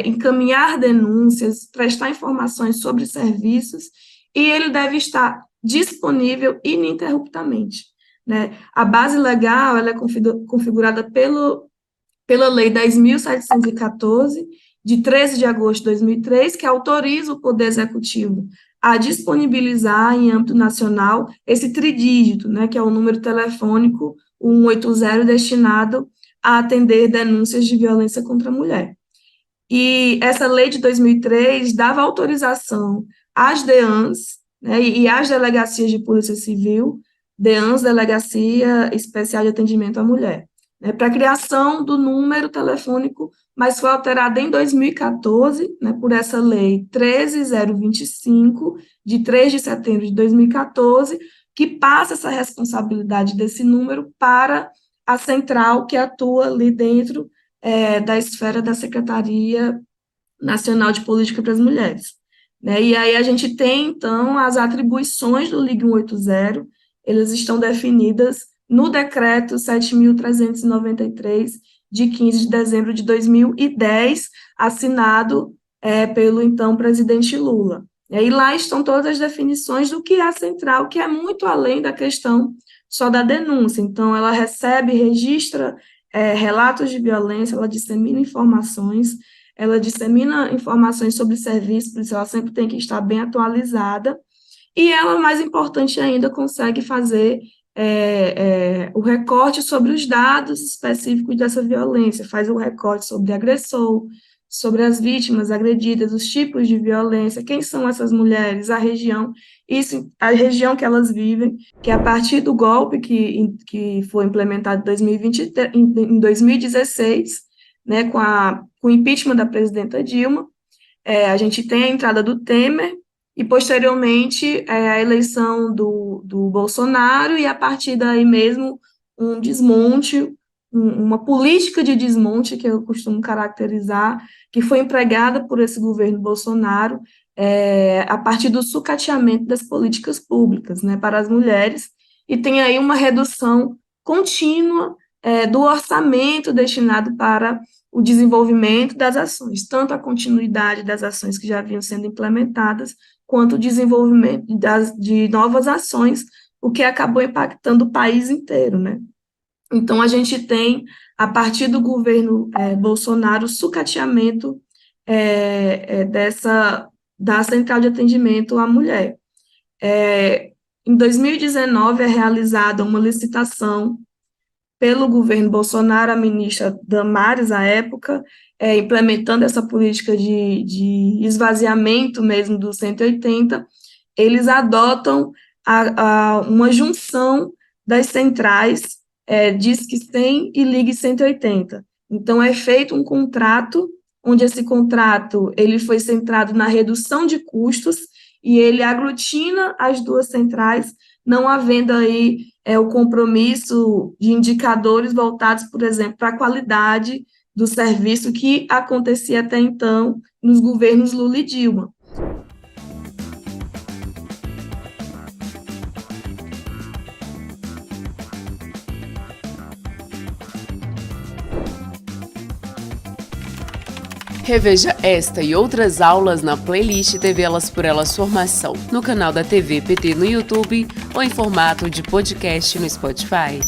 encaminhar denúncias, prestar informações sobre serviços, e ele deve estar disponível ininterruptamente, né? A base legal ela é configurada pela Lei 10.714, de 13 de agosto de 2003, que autoriza o Poder Executivo a disponibilizar em âmbito nacional esse tridígito, né, que é o número telefônico 180 destinado a atender denúncias de violência contra a mulher. E essa lei de 2003 dava autorização às DEANs, né, e às delegacias de polícia civil, DEANs, Delegacia Especial de Atendimento à Mulher, né, para a criação do número telefônico, mas foi alterada em 2014, né, por essa lei 13.025, de 3 de setembro de 2014, que passa essa responsabilidade desse número para a central que atua ali dentro da esfera da Secretaria Nacional de Política para as Mulheres, né? E aí a gente tem, então, as atribuições do Ligue 180, elas estão definidas no decreto 7.393, de 15 de dezembro de 2010, assinado pelo, então, presidente Lula. E aí lá estão todas as definições do que é a central, que é muito além da questão só da denúncia. Então, ela recebe, registra relatos de violência, ela dissemina informações sobre serviços, por isso ela sempre tem que estar bem atualizada, e ela, mais importante ainda, consegue fazer o recorte sobre os dados específicos dessa violência, faz o recorte sobre agressor, sobre as vítimas agredidas, os tipos de violência, quem são essas mulheres, a região que elas vivem, que a partir do golpe que foi implementado em 2016, né, com o impeachment da presidenta Dilma, a gente tem a entrada do Temer, e, posteriormente, a eleição do Bolsonaro, e, a partir daí mesmo, um desmonte, uma política de desmonte, que eu costumo caracterizar, que foi empregada por esse governo Bolsonaro, a partir do sucateamento das políticas públicas, né, para as mulheres, e tem aí uma redução contínua do orçamento destinado para o desenvolvimento das ações, tanto a continuidade das ações que já vinham sendo implementadas, quanto o desenvolvimento de novas ações, o que acabou impactando o país inteiro, né? Então, a gente tem, a partir do governo Bolsonaro, o sucateamento da Central de Atendimento à Mulher. Em 2019, é realizada uma licitação pelo governo Bolsonaro, a ministra Damares, à época, implementando essa política de esvaziamento mesmo do 180, eles adotam uma junção das centrais Disque 100 e Ligue 180. Então, é feito um contrato, onde esse contrato ele foi centrado na redução de custos, e ele aglutina as duas centrais, não havendo aí o compromisso de indicadores voltados, por exemplo, para a qualidade do serviço que acontecia até então nos governos Lula e Dilma. Reveja esta e outras aulas na playlist TV Elas por Elas Formação, no canal da TV PT no YouTube ou em formato de podcast no Spotify.